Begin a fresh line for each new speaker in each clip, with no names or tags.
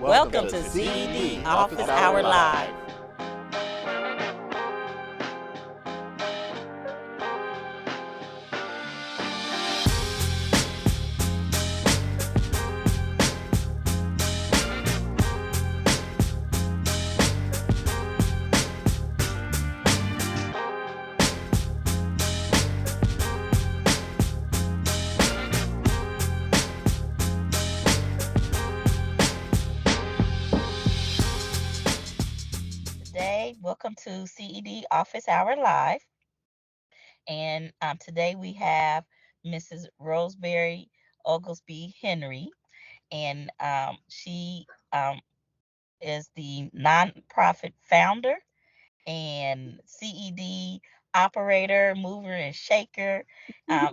Welcome to CED Office Hour Live. Welcome to CED Office Hour Live. And today we have Mrs. Rosemary Oglesby-Henry, and she is the nonprofit founder and CED operator, mover, and shaker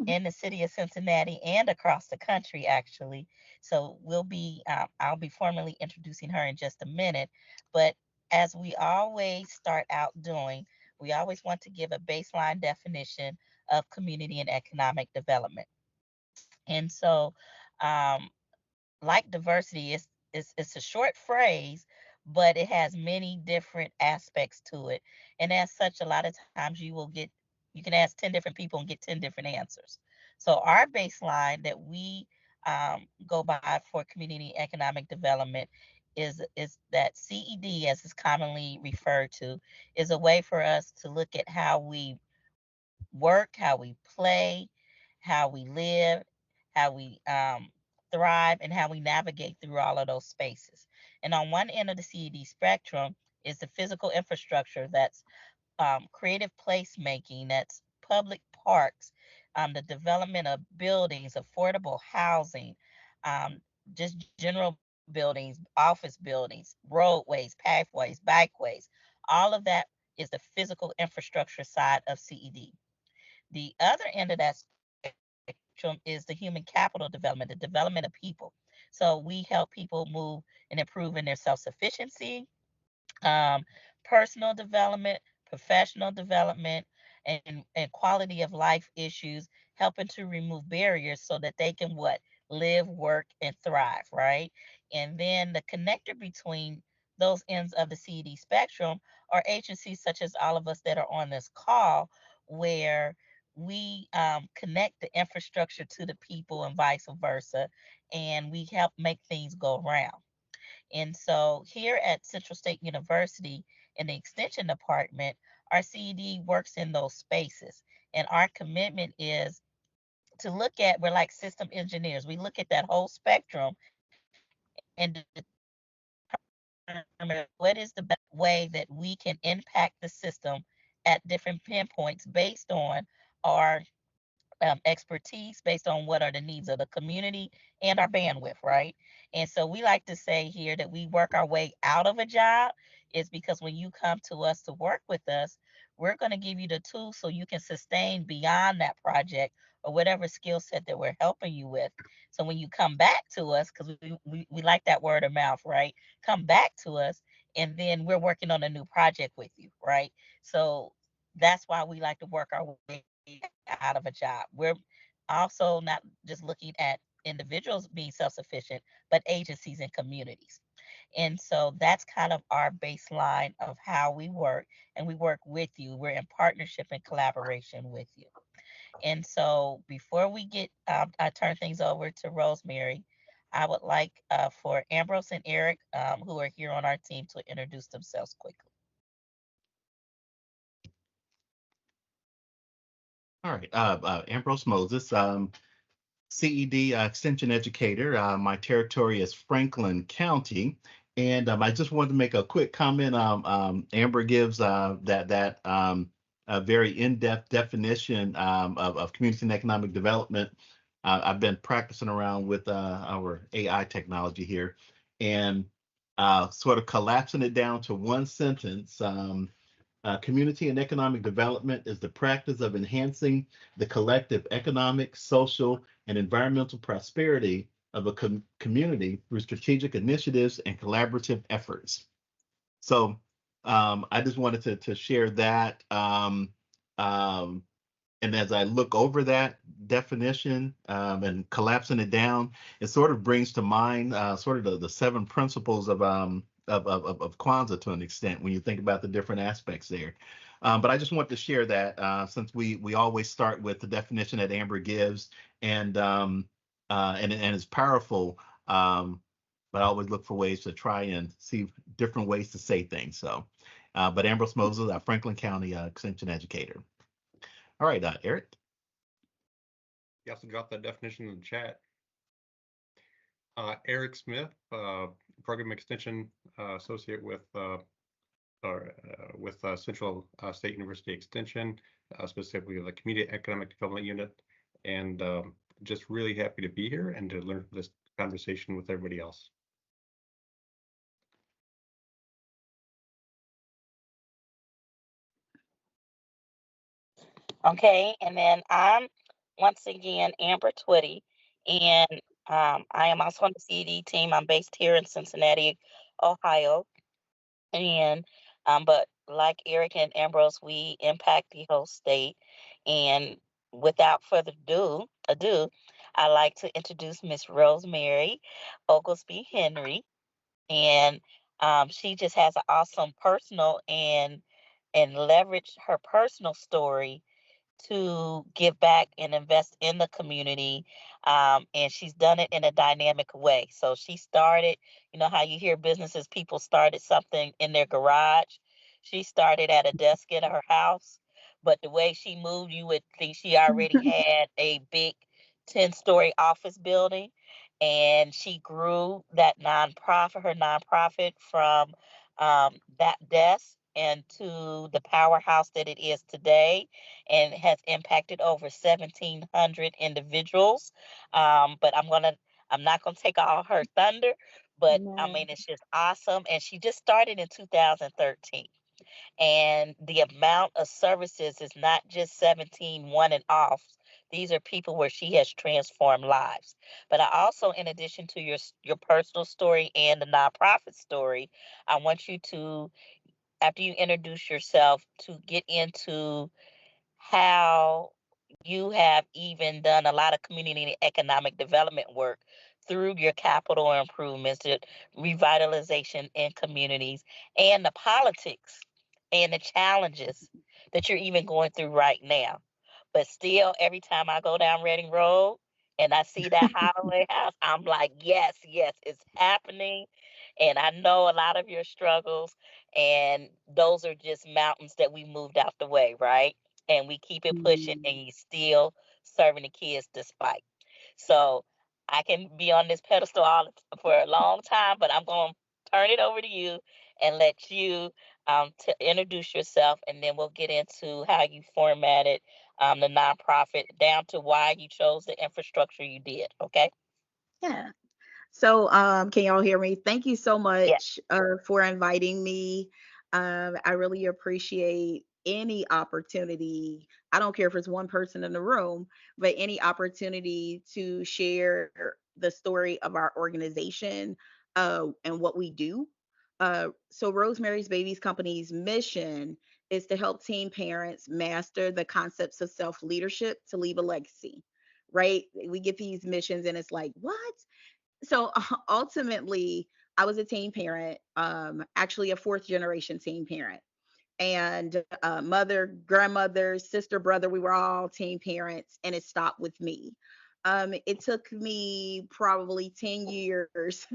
in the city of Cincinnati and across the country, actually. So I'll be formally introducing her in just a minute. But as we always start out doing, we always want to give a baseline definition of community and economic development. And so, um, like diversity, it's a short phrase, but it has many different aspects to it. And as such, a lot of times you can ask 10 different people and get 10 different answers. So our baseline that we go by for community economic development is that CED, as is commonly referred to, is a way for us to look at how we work, how we play, how we live, how we thrive, and how we navigate through all of those spaces. And on one end of the CED spectrum is the physical infrastructure that's creative placemaking, that's public parks, the development of buildings, affordable housing, um, just general buildings, office buildings, roadways, pathways, bikeways. All of that is the physical infrastructure side of CED. The other end of that spectrum is the human capital development, the development of people. So we help people move and improve in their self sufficiency, um, personal development, professional development, and quality of life issues, helping to remove barriers so that they can what? Live, work, and thrive, right? And then the connector between those ends of the CED spectrum are agencies such as all of us that are on this call, where we connect the infrastructure to the people and vice versa, and we help make things go around. And so here at Central State University in the Extension Department, our CED works in those spaces. And our commitment is to look at, we're like system engineers. We look at that whole spectrum and determine what is the best way that we can impact the system at different pinpoints based on our expertise, based on what are the needs of the community and our bandwidth, right? And so we like to say here that we work our way out of a job is because when you come to us to work with us, we're going to give you the tools so you can sustain beyond that project or whatever skill set that we're helping you with. So when you come back to us, because we like that word of mouth, right? Come back to us, and then we're working on a new project with you, right? So that's why we like to work our way out of a job. We're also not just looking at individuals being self sufficient, but agencies and communities. And so that's kind of our baseline of how we work, and we work with you. We're in partnership and collaboration with you. And so before I turn things over to Rosemary, I would like for Ambrose and Eric, who are here on our team, to introduce themselves quickly.
All right, Ambrose Moses, CED Extension Educator. My territory is Franklin County, and I just wanted to make a quick comment. Amber gives a very in-depth definition of community and economic development. I've been practicing around with our AI technology here, and sort of collapsing it down to one sentence. Community and economic development is the practice of enhancing the collective economic, social, and environmental prosperity of a community through strategic initiatives and collaborative efforts. So I just wanted to share that. And as I look over that definition and collapsing it down, it sort of brings to mind sort of the seven principles of Kwanzaa to an extent when you think about the different aspects there. But I just want to share that since we always start with the definition that Amber gives, and and it's powerful. But I always look for ways to try and see different ways to say things. So, but Ambrose Moses, Franklin County Extension educator. All right, Eric.
You also dropped that definition in the chat. Eric Smith, program extension associate with Central State University Extension, specifically the Community Economic Development Unit, and just really happy to be here and to learn this conversation with everybody else.
Okay, and then I'm once again Amber Twitty, and I am also on the CED team. I'm based here in Cincinnati, Ohio, and but like Eric and Ambrose, we impact the whole state. And without further ado, I'd like to introduce Miss Rosemary Oglesby-Henry, and she just has an awesome personal and leverage her personal story to give back and invest in the community. And she's done it in a dynamic way. So she started, you know, how you hear businesses, people started something in their garage. She started at a desk in her house. But the way she moved, you would think she already had a big 10-story office building. And she grew her nonprofit from that desk and to the powerhouse that it is today, and has impacted over 1,700 individuals. But I'm not gonna take all her thunder, but I
Amen.
mean it's just awesome. And she just started in 2013. And the amount of services is not just 17 one and offs. These are people where she has transformed lives. But I also, in addition to your personal story and the nonprofit story, I want you to, after you introduce yourself, to get into how you have even done a lot of community and economic development work through your capital improvements, the revitalization in communities, and the politics and the challenges that you're even going through right now. But still, every time I go down Reading Road and I see that Holloway house, I'm like, yes, yes, it's happening. And I know a lot of your struggles, and those are just mountains that we moved out the way, right? And we keep it pushing, and
Mm.
you still serving the kids despite. So I can be on this pedestal for a long time, but I'm going to turn it over to you and let you to introduce yourself, and then we'll get into how you formatted the nonprofit down to why you chose the infrastructure you did. Okay?
Yeah. So, can y'all hear me? Thank you so
Yeah.
much for inviting me. I really appreciate any opportunity. I don't care if it's one person in the room, but any opportunity to share the story of our organization and what we do. So, Rosemary's Babies Company's mission is to help teen parents master the concepts of self leadership to leave a legacy. Right? We get these missions, and it's like, what? So ultimately, I was a teen parent, actually a fourth generation teen parent. And mother, grandmother, sister, brother, we were all teen parents, and it stopped with me. It took me probably 10 years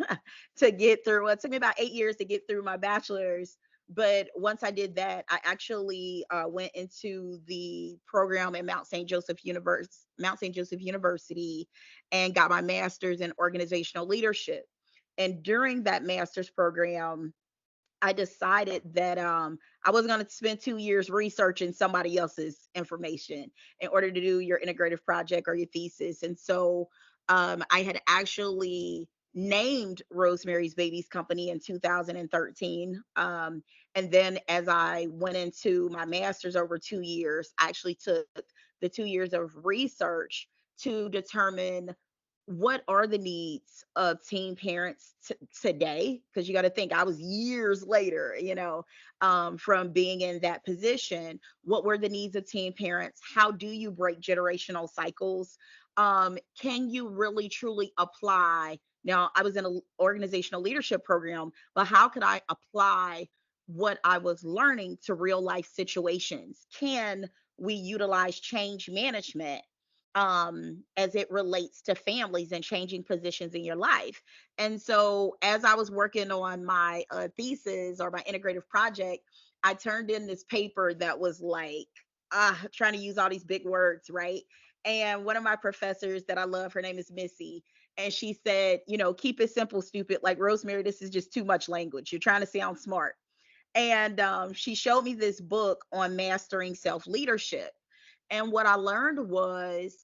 to get through. Well, it took me about 8 years to get through my bachelor's. But once I did that, I actually went into the program at Mount St. Joseph University, and got my master's in organizational leadership. And during that master's program, I decided that I was going to spend 2 years researching somebody else's information in order to do your integrative project or your thesis. And so I had actually named Rosemary's Babies Company in 2013. And then as I went into my master's over 2 years, I actually took the 2 years of research to determine what are the needs of teen parents today? Because you got to think, I was years later, from being in that position. What were the needs of teen parents? How do you break generational cycles? Can you really truly apply? Now, I was in an organizational leadership program, but how could I apply what I was learning to real life situations? Can we utilize change management as it relates to families and changing positions in your life? And so, as I was working on my thesis or my integrative project, I turned in this paper that was like, trying to use all these big words, right? And one of my professors that I love, her name is Missy, and she said, keep it simple, stupid. Like, Rosemary, this is just too much language. You're trying to sound smart. And she showed me this book on mastering self leadership. And what I learned was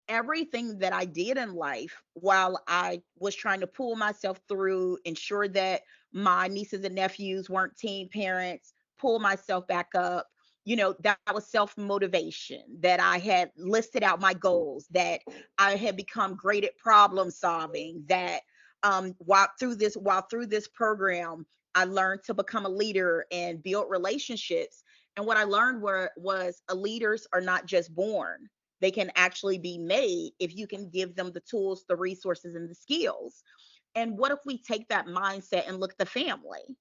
everything that I did in life while I was trying to pull myself through, ensure that my nieces and nephews weren't teen parents, pull myself back up. That was self motivation, that I had listed out my goals, that I had become great at problem solving, that while through this program, I learned to become a leader and build relationships. And what I learned was leaders are not just born, they can actually be made if you can give them the tools, the resources, and the skills. And what if we take that mindset and look at the family?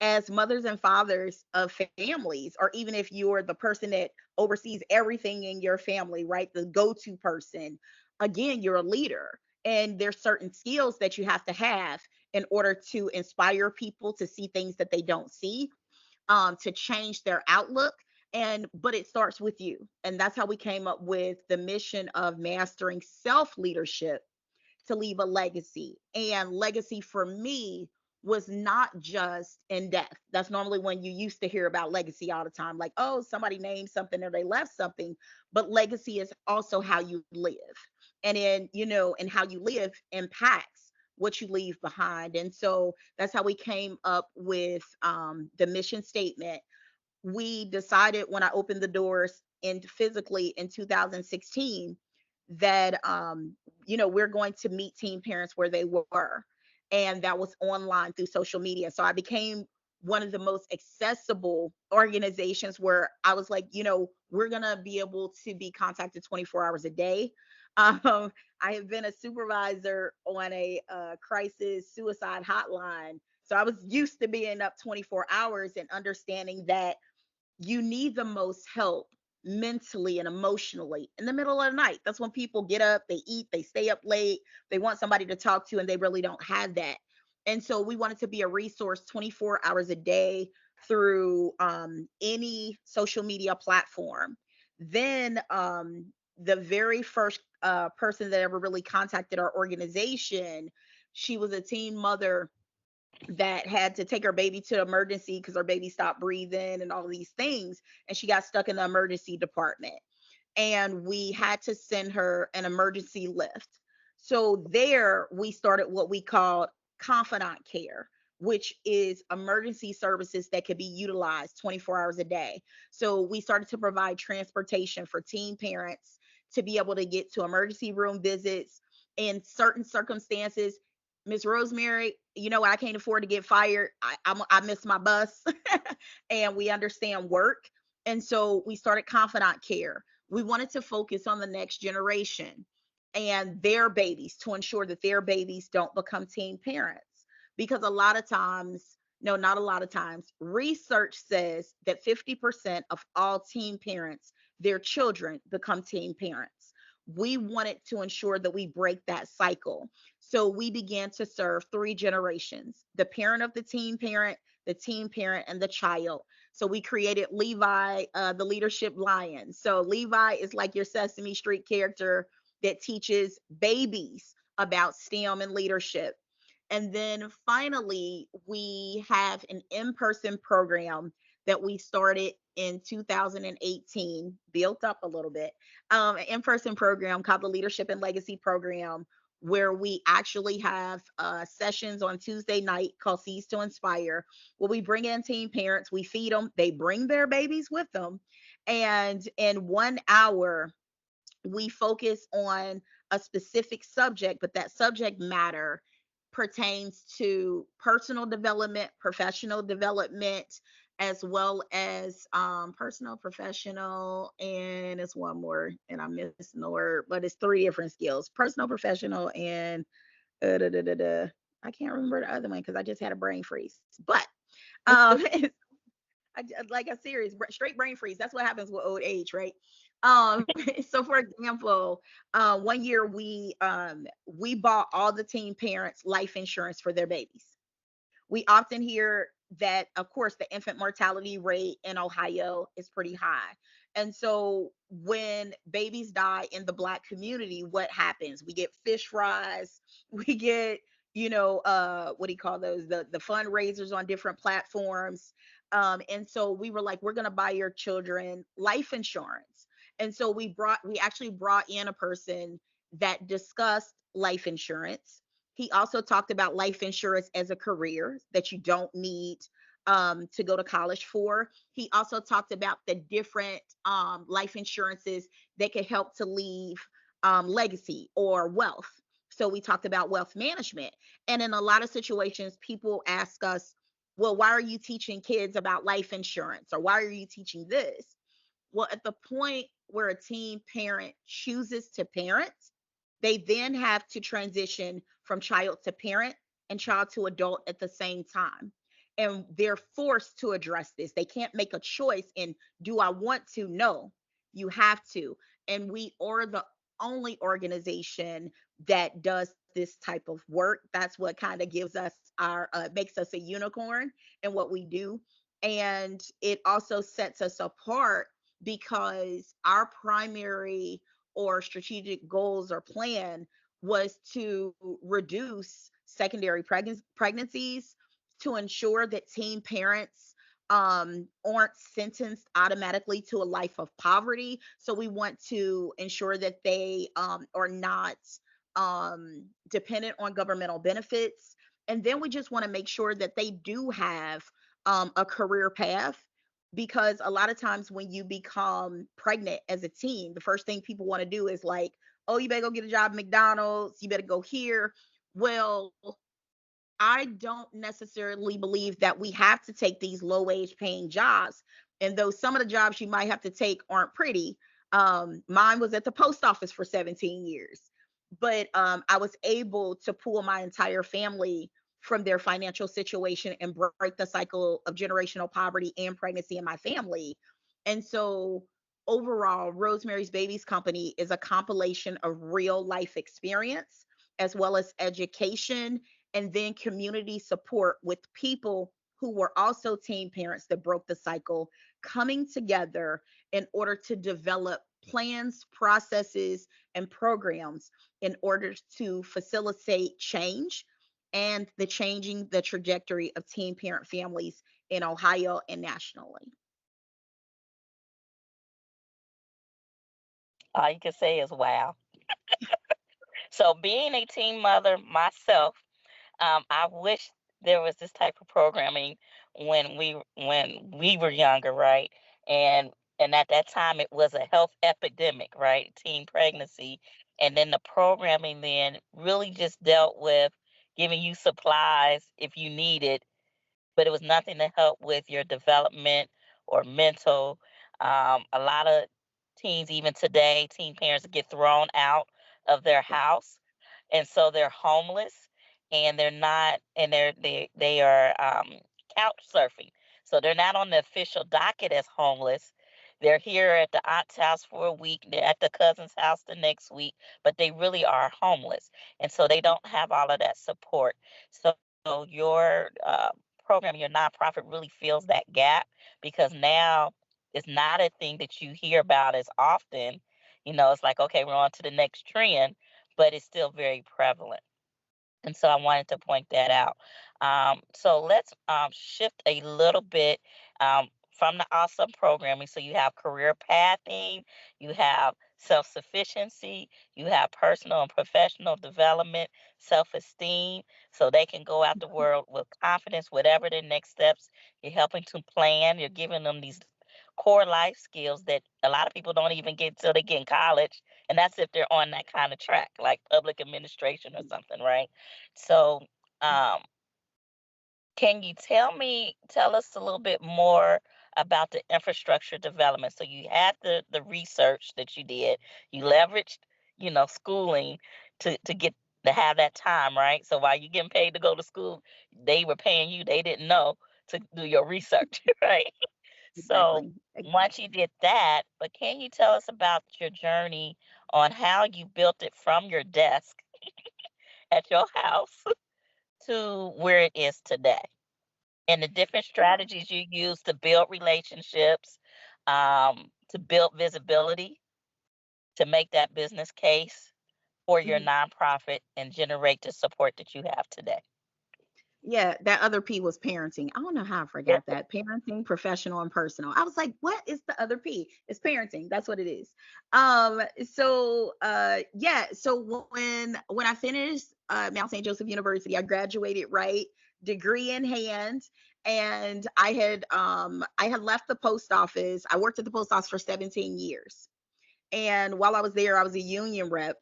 As mothers and fathers of families, or even if you're the person that oversees everything in your family, right? The go to person, again, you're a leader. And there's certain skills that you have to have in order to inspire people to see things that they don't see, to change their outlook. And but it starts with you. And that's how we came up with the mission of mastering self leadership to leave a legacy. And legacy for me was not just in death. That's normally when you used to hear about legacy all the time, like, oh, somebody named something or they left something. But legacy is also how you live. And how you live impacts what you leave behind. And so that's how we came up with the mission statement. We decided when I opened the doors in physically in 2016 that we're going to meet teen parents where they were, and that was online through social media. So I became one of the most accessible organizations where I was like, we're going to be able to be contacted 24 hours a day. um, I have been a supervisor on a crisis suicide hotline, so I was used to being up 24 hours and understanding that you need the most help mentally and emotionally in the middle of the night. That's when people get up, they eat, they stay up late, they want somebody to talk to, and they really don't have that. And so we wanted to be a resource 24 hours a day through any social media platform. Then the very first person that ever really contacted our organization, she was a teen mother that had to take her baby to emergency because her baby stopped breathing and all these things, and she got stuck in the emergency department, and we had to send her an emergency lift. So there we started what we called confidant care, which is emergency services that could be utilized 24 hours a day. So we started to provide transportation for teen parents to be able to get to emergency room visits in certain circumstances. Miss Rosemary, I can't afford to get fired. I miss my bus, and we understand work. And so we started confidant care. We wanted to focus on the next generation and their babies, to ensure that their babies don't become teen parents. Because a lot of times, no, not a lot of times, research says that 50% of all teen parents, their children become teen parents. We wanted to ensure that we break that cycle. So we began to serve three generations: the parent of the teen parent, and the child. So we created Levi, the leadership lion. So Levi is like your Sesame Street character that teaches babies about STEM and leadership. And then finally, we have an in person program that we started in 2018, built up a little bit, an in person program called the Leadership and Legacy Program, where we actually have sessions on Tuesday night called Seeds to Inspire, where we bring in teen parents, we feed them, they bring their babies with them. And in 1 hour, we focus on a specific subject, but that subject matter pertains to personal development, professional development, as well as personal, professional, and it's one more, and I'm missing the word, but it's three different skills: personal, professional, and da, da, da, da. I can't remember the other one because I just had a brain freeze. But it's like a serious straight brain freeze. That's what happens with old age, right? Um, so for example, one year we bought all the teen parents life insurance for their babies. We often hear that, of course, the infant mortality rate in Ohio is pretty high. And so when babies die in the Black community, what happens? We get fish fries, we get, what do you call those? The fundraisers on different platforms. And so we were like, we're going to buy your children life insurance. And so we actually brought in a person that discussed life insurance. He also talked about life insurance as a career that you don't need to go to college for. He also talked about the different life insurances that could help to leave legacy or wealth. So we talked about wealth management. And in a lot of situations, people ask us, well, why are you teaching kids about life insurance? Or why are you teaching this? Well, at the point where a teen parent chooses to parent, they then have to transition from child to parent and child to adult at the same time. And they're forced to address this. They can't make a choice in, do I want to? No, you have to. And we are the only organization that does this type of work. That's what kind of gives us makes us a unicorn in what we do. And it also sets us apart because our primary or strategic goals or plan was to reduce secondary pregnancies, to ensure that teen parents aren't sentenced automatically to a life of poverty. So we want to ensure that they are not dependent on governmental benefits. And then we just want to make sure that they do have a career path, because a lot of times when you become pregnant as a teen, the first thing people want to do is like, oh, you better go get a job at McDonald's, you better go here. Well, I don't necessarily believe that we have to take these low wage paying jobs. And though some of the jobs you might have to take aren't pretty, mine was at the post office for 17 years. But I was able to pull my entire family from their financial situation and break the cycle of generational poverty and pregnancy in my family. And so overall, Rosemary's Babies Company is a compilation of real life experience as well as education, and then community support with people who were also teen parents that broke the cycle, coming together in order to develop plans, processes, and programs in order to facilitate change and the changing the trajectory of teen parent families in Ohio and nationally.
All you can say is wow. So being a teen mother myself, I wish there was this type of programming when we were younger, right? And and at that time it was a health epidemic, right? Teen pregnancy. And then the programming then really just dealt with giving you supplies if you needed, but it was nothing to help with your development or mental. A lot of teens, even today, teen parents get thrown out of their house, and so they're homeless, and they're not, and they are couch surfing. So they're not on the official docket as homeless. They're here at the aunt's house for a week. They're at the cousin's house the next week, but they really are homeless, and so they don't have all of that support. So your program, your nonprofit really fills that gap, because now it's not a thing that you hear about as often. It's like, okay, we're on to the next trend, but it's still very prevalent. And so I wanted to point that out. So let's shift a little bit from the awesome programming. So you have career pathing, you have self sufficiency, you have personal and professional development, self esteem, so they can go out the world with confidence, whatever their next steps. You're helping to plan, you're giving them these core life skills that a lot of people don't even get till they get in college, and that's if they're on that kind of track, like public administration or something, right? So, um, can you tell us a little bit more about the infrastructure development? So you had the research that you did, you leveraged, schooling to get to have that time, right? So while you're getting paid to go to school, they were paying you, they didn't know to do your research, right? So
Exactly.
once you did that, but can you tell us about your journey on how you built it from your desk at your house to where it is today? And the different strategies you use to build relationships, to build visibility, to make that business case for your
Mhm.
nonprofit and generate the support that you have today.
Yeah, that other P was parenting. I don't know how I
Yeah.
forgot that. Parenting, professional, and personal. I was like, what is the other P? It's parenting. That's what it is. Yeah, so when I finished Mount St. Joseph University, I graduated, right, degree in hand, and I had left the post office. I worked at the post office for 17 years. And while I was there, I was a union rep.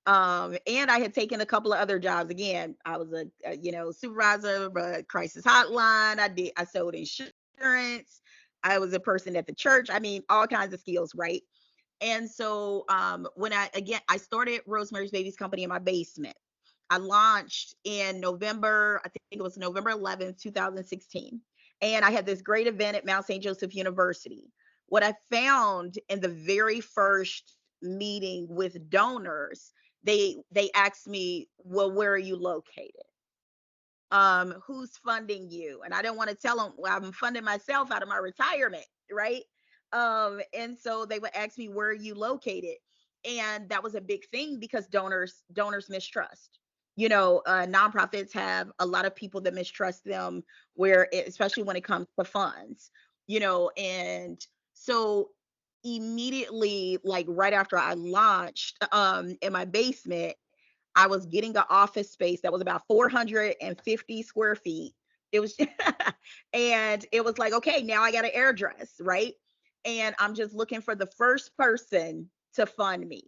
And I had taken a couple of other jobs. Again, I was a supervisor of a crisis hotline. I sold insurance. I was a person at the church. I mean, all kinds of skills, right? And so when I started Rosemary's Babies Company in my basement. I launched in November, I think it was November 11th, 2016. And I had this great event at Mount St. Joseph University. What I found in the very first meeting with donors, they asked me, well, where are you located? Who's funding you? And I didn't want to tell them, well, I'm funding myself out of my retirement, right? And so they would ask me, where are you located? And that was a big thing because donors mistrust. Nonprofits have a lot of people that mistrust them, especially when it comes to funds. And so immediately, like right after I launched in my basement, I was getting an office space that was about 450 square feet. It was, and it was like, okay, now I got an address, right? And I'm just looking for the first person to fund me.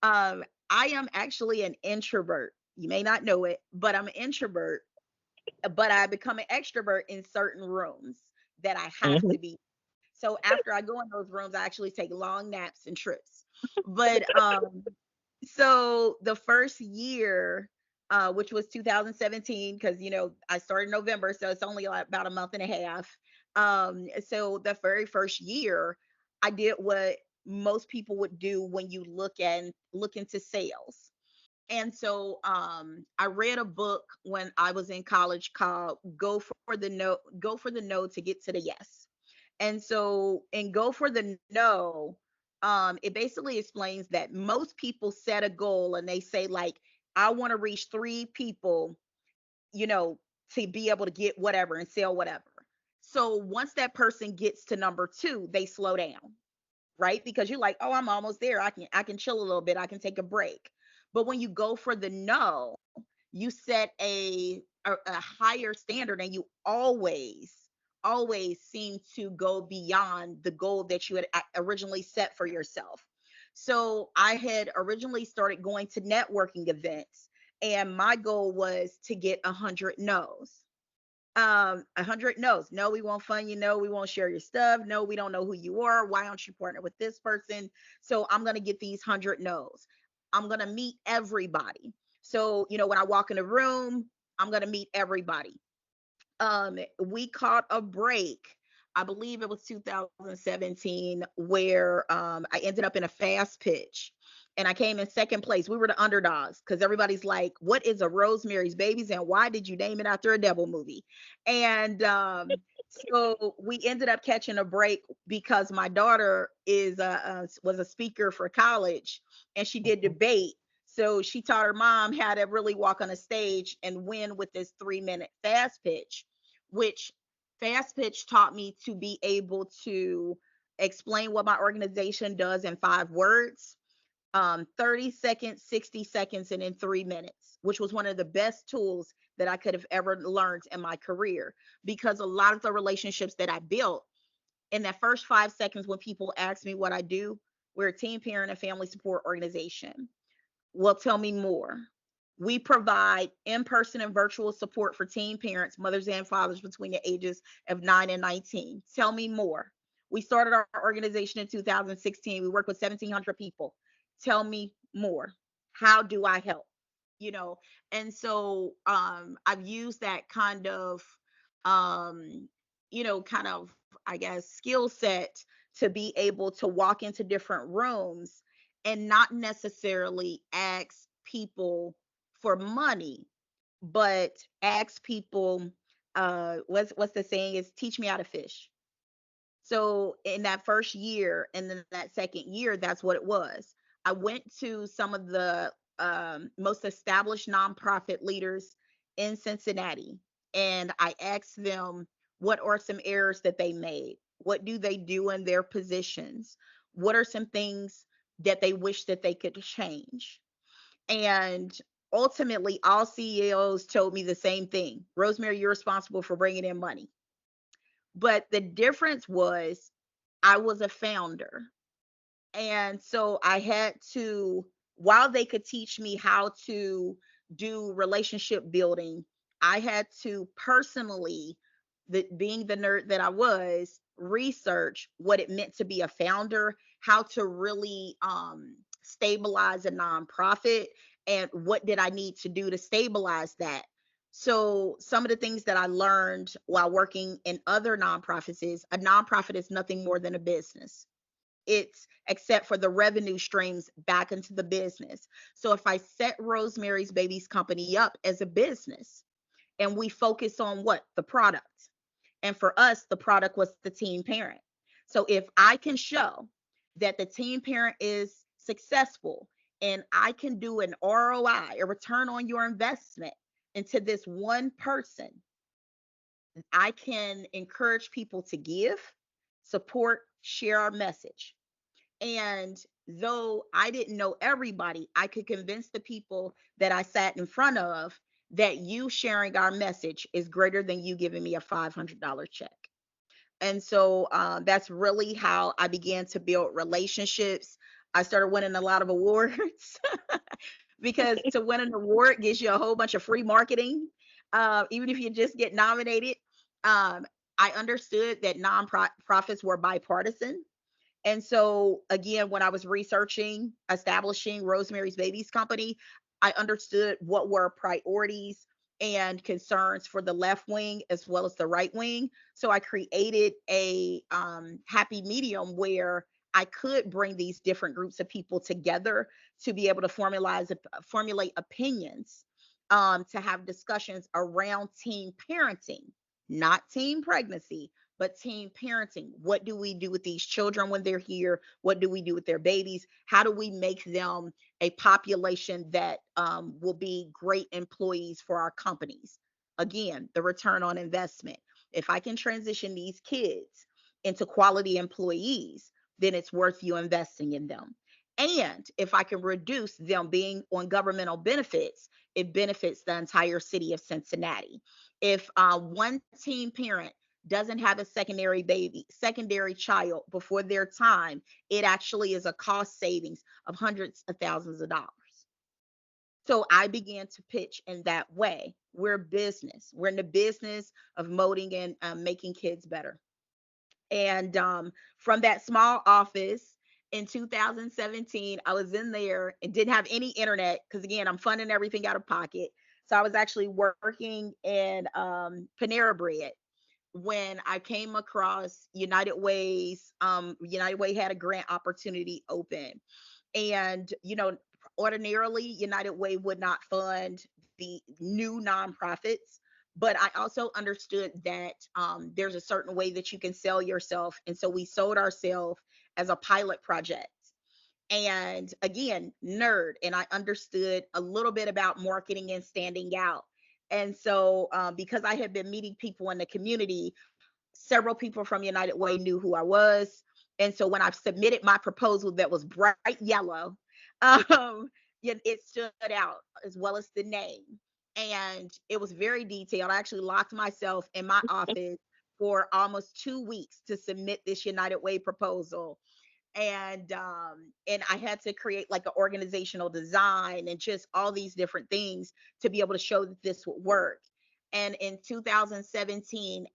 Um, I am actually an introvert. You may not know it, but I'm an introvert, but I become an extrovert in certain rooms that I have
Hmm.
to be. So after I go in those rooms, I actually take long naps and trips. But so the first year, which was 2017, because I started in November, so it's only like about a month and a half. So the very first year, I did what most people would do when you look into sales. And so I read a book when I was in college called Go for the No to Get to the Yes. And so, and Go for the No, it basically explains that most people set a goal and they say, like, I want to reach 3 people, you know, to be able to get whatever and sell whatever. So once that person gets to number 2, they slow down, right? Because you're like, oh, I'm almost there. I can chill a little bit. I can take a break. But when you go for the no, you set a higher standard, and you always seem to go beyond the goal that you had originally set for yourself. So I had originally started going to networking events, and my goal was to get 100 no's. 100 no's. No, we won't fund you. No, we won't share your stuff. No, we don't know who you are. Why don't you partner with this person? So I'm going to get these 100 no's. I'm going to meet everybody. So when I walk in a room, I'm going to meet everybody. We caught a break. I believe it was 2017, where I ended up in a fast pitch, and I came in second place. We were the underdogs because everybody's like, what is a Rosemary's Babies and why did you name it after a devil movie? And so we ended up catching a break because my daughter was a speaker for college, and she did debate. So she taught her mom how to really walk on a stage and win with this 3-minute fast pitch, which fast pitch taught me to be able to explain what my organization does in 5 words, 30 seconds, 60 seconds, and in 3 minutes, which was one of the best tools that I could have ever learned in my career. Because a lot of the relationships that I built, in that first 5 seconds when people ask me what I do, we're a teen parent and family support organization. Well, tell me more. We provide in person and virtual support for teen parents, mothers, and fathers between the ages of 9 and 19. Tell me more. We started our organization in 2016. We work with 1,700 people. Tell me more. How do I help? You know, and so I've used that kind of, um, kind of, I guess, skill set to be able to walk into different rooms and not necessarily ask people for money, but ask people, what's the saying is teach me how to fish. So in that first year and then that second year, that's what it was. I went to some of the most established nonprofit leaders in Cincinnati, and I asked them what are some errors that they made? What do they do in their positions? What are some things that they wish that they could change? And ultimately, all CEOs told me the same thing. Rosemary, you're responsible for bringing in money. But the difference was I was a founder. And so I had to, while they could teach me how to do relationship building, I had to personally, being the nerd that I was, research what it meant to be a founder, how to really stabilize a nonprofit, and what did I need to do to stabilize that. So some of the things that I learned while working in other nonprofits is a nonprofit is nothing more than a business. It's except for the revenue streams back into the business. So if I set Rosemary's Babies Company up as a business and we focus on what? The product. And for us, the product was the teen parent. So if I can show that the teen parent is successful and I can do an ROI, a return on your investment into this one person, I can encourage people to give, support, share our message. And though I didn't know everybody, I could convince the people that I sat in front of that you sharing our message is greater than you giving me a $500 check. And so that's really how I began to build relationships. I started winning a lot of awards because to win an award gives you a whole bunch of free marketing, even if you just get nominated. I understood that nonprofits were bipartisan. And so, again, when I was researching establishing Rosemary's Babies Company, I understood what were priorities and concerns for the left wing as well as the right wing. So I created a happy medium where I could bring these different groups of people together to be able to formulate opinions, to have discussions around teen parenting, not teen pregnancy, but teen parenting. What do we do with these children when they're here? What do we do with their babies? How do we make them a population that will be great employees for our companies? Again, the return on investment. If I can transition these kids into quality employees, then it's worth you investing in them. And if I can reduce them being on governmental benefits, it benefits the entire city of Cincinnati. If one teen parent doesn't have a secondary child before their time, it actually is a cost savings of hundreds of thousands of dollars. So I began to pitch in that way. We're business. We're in the business of molding and making kids better. And from that small office in 2017, I was in there and didn't have any internet because, again, I'm funding everything out of pocket. So I was actually working in Panera Bread when I came across United Ways. United Way had a grant opportunity open. And, ordinarily, United Way would not fund the new nonprofits. But I also understood that there's a certain way that you can sell yourself. And so we sold ourselves as a pilot project. And again, nerd, and I understood a little bit about marketing and standing out. And so, because I had been meeting people in the community, several people from United Way knew who I was. And so when I submitted my proposal that was bright yellow, it stood out as well as the name. And it was very detailed. I actually locked myself in my office for almost 2 weeks to submit this United Way proposal. And I had to create like an organizational design and just all these different things to be able to show that this would work. And in 2017,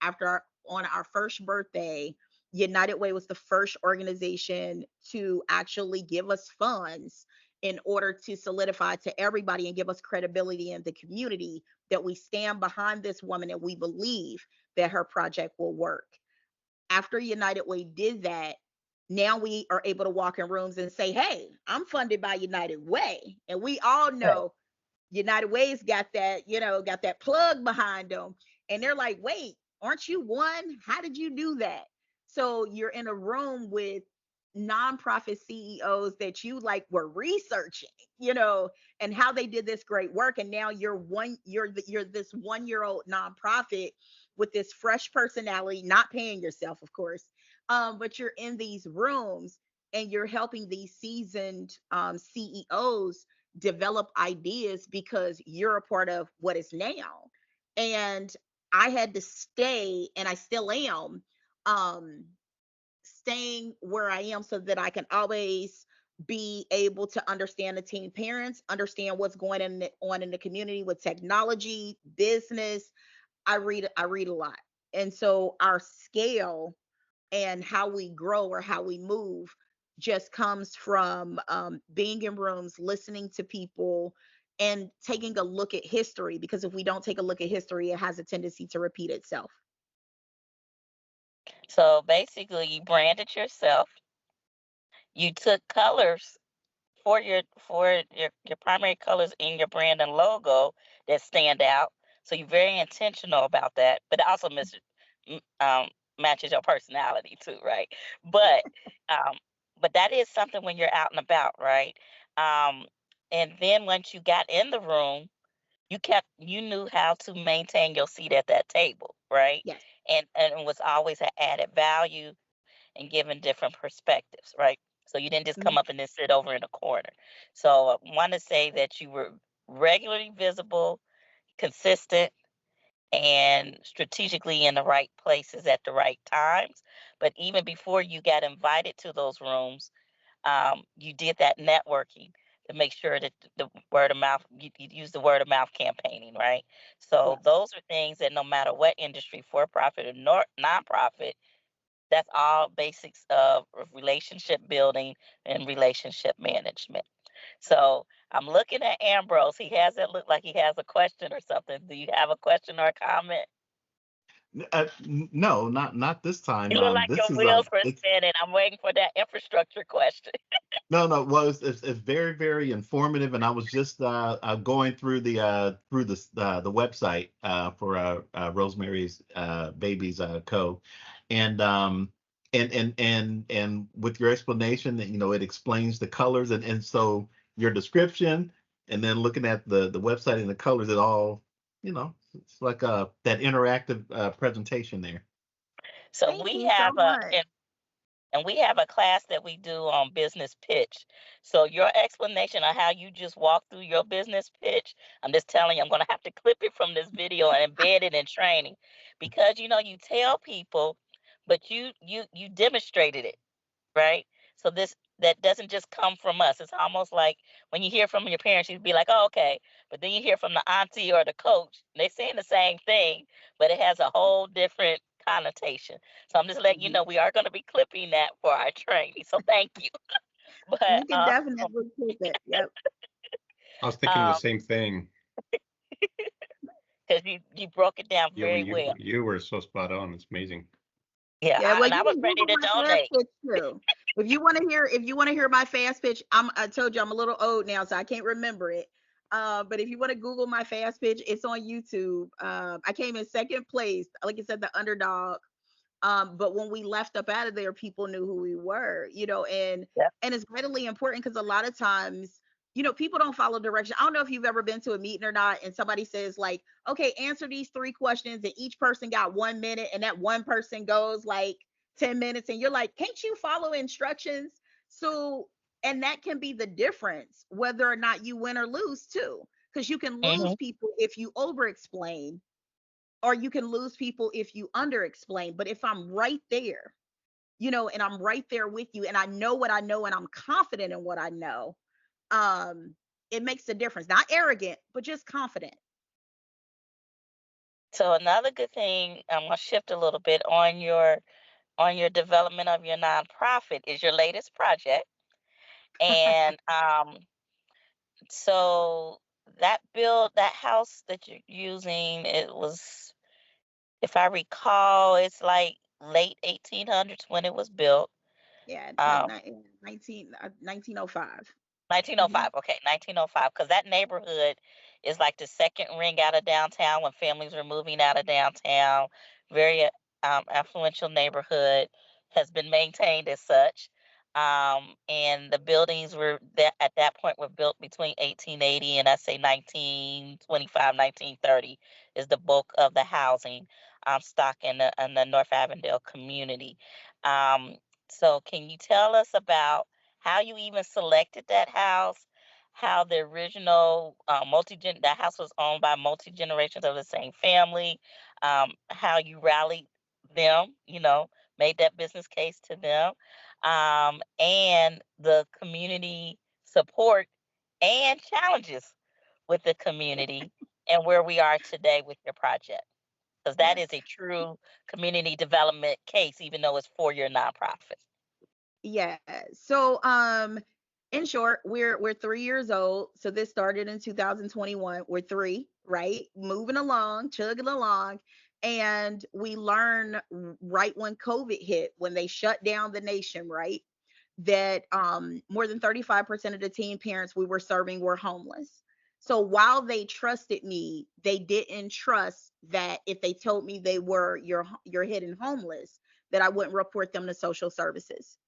on our first birthday, United Way was the first organization to actually give us funds in order to solidify to everybody and give us credibility in the community that we stand behind this woman and we believe that her project will work. After United Way did that, now we are able to walk in rooms and say, hey, I'm funded by United Way. And we all
Right.
know United Way's got that, got that plug behind them. And they're like, wait, aren't you one? How did you do that? So you're in a room with nonprofit CEOs that you like were researching, and how they did this great work. And now you're this 1 year old nonprofit with this fresh personality, not paying yourself, of course. But you're in these rooms and you're helping these seasoned CEOs develop ideas because you're a part of what is now. And I had to stay, and I still am, um, staying where I am so that I can always be able to understand the teen parents, understand what's going on in the community with technology, business. I read a lot. And so our scale and how we grow or how we move just comes from being in rooms, listening to people, and taking a look at history. Because if we don't take a look at history, it has a tendency to repeat itself.
So basically, you branded yourself. You took colors for your primary colors in your brand and logo that stand out. So you're very intentional about that, but it also m- um, matches your personality too, right? But um, but that is something when you're out and about, right? Um, and then once you got in the room, you knew how to maintain your seat at that table, right?
Yes.
And it was always an added value and giving different perspectives, right? So you didn't just come
Mhm.
up and then sit over in a corner. So I want to say that you were regularly visible, consistent, and strategically in the right places at the right times. But even before you got invited to those rooms, you did that networking to make sure that the word of mouth, you use the word of mouth campaigning, right? So
Yes.
those are things that no matter what industry, for profit or nonprofit, that's all basics of relationship building and relationship management. So I'm looking at Ambrose. He has it look like he has a question or something. Do you have a question or a comment?
No, not this time.
You look like
This
your
is
wheels were
it's
spinning. I'm waiting for that infrastructure question.
no, no. Well, it's very, very informative, and I was just going through the website for Rosemary's Babies Co. and and with your explanation that it explains the colors, and so your description, and then looking at the website and the colors, it all it's like that interactive presentation there.
So
Thank
we
you so
have
much.
and we have a class that we do on business pitch. So your explanation on how you just walk through your business pitch, I'm just telling you, I'm going to have to clip it from this video and embed it in training because you tell people, but you demonstrated it, right? So that doesn't just come from us. It's almost like when you hear from your parents, you'd be like, "Oh, okay," but then you hear from the auntie or the coach, and they're saying the same thing, but it has a whole different connotation. So I'm just letting you
Mhm.
know we are going to be clipping that for our training. So thank you. But
You can definitely keep it. Yep.
I was thinking the
um,
same thing.
because you broke it down
You
very
you
well.
you were so spot on. It's amazing.
Yeah,
Yeah, well,
and I
you
was
can
ready
Google
to
my fast
donate.
pitch too. If you want to hear my fast pitch, I told you I'm a little old now, so I can't remember it. But if you want to Google my fast pitch, it's on YouTube. I came in second place, like I said, the underdog. But when we left up out of there, people knew who we were,
Yeah.
and it's vitally important because a lot of times, people don't follow direction. I don't know if you've ever been to a meeting or not, and somebody says like, okay, answer these three questions, and each person got 1 minute, and that one person goes like 10 minutes, and you're like, can't you follow instructions? So, and that can be the difference whether or not you win or lose too, because you can lose
Hmm.
people if you over explain or you can lose people if you under explain. But if I'm right there, and I'm right there with you, and I know what I know, and I'm confident in what I know, um, it makes a difference. Not arrogant, but just confident.
So another good thing, I'm gonna shift a little bit on your development of your nonprofit is your latest project. And so that house that you're using, it was, if I recall, it's like late 1800s when it was built.
Yeah,
Um,
1905. Hmm.
1905. Okay, 1905. Because that neighborhood is like the second ring out of downtown when families were moving out of downtown. Very affluential neighborhood, has been maintained as such. And the buildings were that at that point were built between 1880 and I say 1925, 1930 is the bulk of the housing stock in the North Avondale community. Um, so can you tell us about how you even selected that house, how the original that house was owned by multi generations of the same family, how you rallied them, made that business case to them, and the community support and challenges with the community, and where we are today with your project. Because that is
Yes.
a true community development case, even though it's for your nonprofit.
Yeah. So, in short, we're 3 years old. So this started in 2021. We're three, right? Moving along, chugging along. And we learned right when COVID hit, when they shut down the nation, right? That more than 35% of the teen parents we were serving were homeless. So while they trusted me, they didn't trust that if they told me they were your hidden homeless, that I wouldn't report them to social services.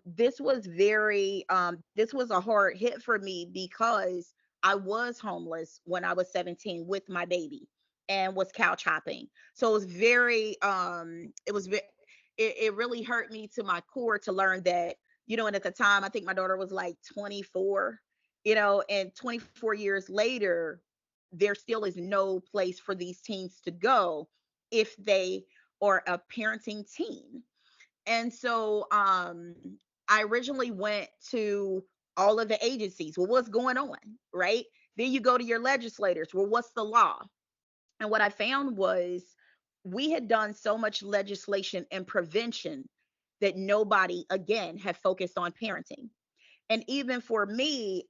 This was a hard hit for me because I was homeless when I was 17 with my baby and was couch hopping. So it was it really hurt me to my core to learn that, and at the time I think my daughter was like 24, and 24 years later there still is no place for these teens to go if they are a parenting teen. And so I originally went to all of the agencies. Well, what's going on? Right. Then you go to your legislators. Well, what's the law? And what I found was we had done so much legislation and prevention that nobody, again, had focused on parenting. And even for me,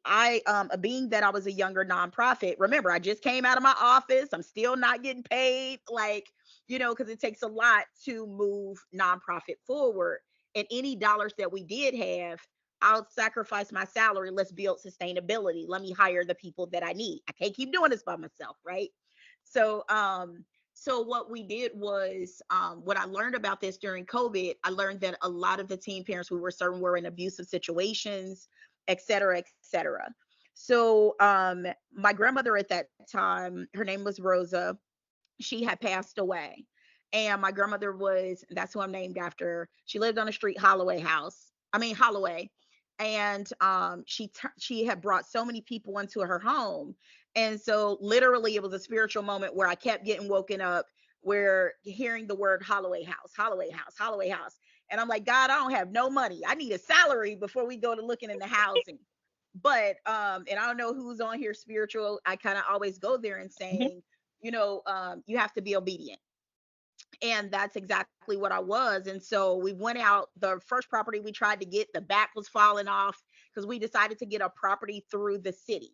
being that I was a younger nonprofit, remember, I just came out of my office. I'm still not getting paid, like, because it takes a lot to move nonprofit forward. And any dollars that we did have, I'll sacrifice my salary. Let's build sustainability. Let me hire the people that I need. I can't keep doing this by myself, right? So, so what we did was, what I learned about this during COVID, I learned that a lot of the teen parents we were serving were in abusive situations, et cetera, et cetera. So, my grandmother at that time, her name was Rosa, she had passed away. And my grandmother that's who I'm named after. She lived on the street Holloway. And she had brought so many people into her home. And so literally it was a spiritual moment where I kept getting woken up, where hearing the word Holloway house, Holloway house, Holloway house. And I'm like, God, I don't have no money. I need a salary before we go to looking in the housing. But and I don't know who's on here spiritual. I kind of always go there and
Mhm.
saying, you have to be obedient. And that's exactly what I was. And so we went out. The first property we tried to get, the back was falling off because we decided to get a property through the city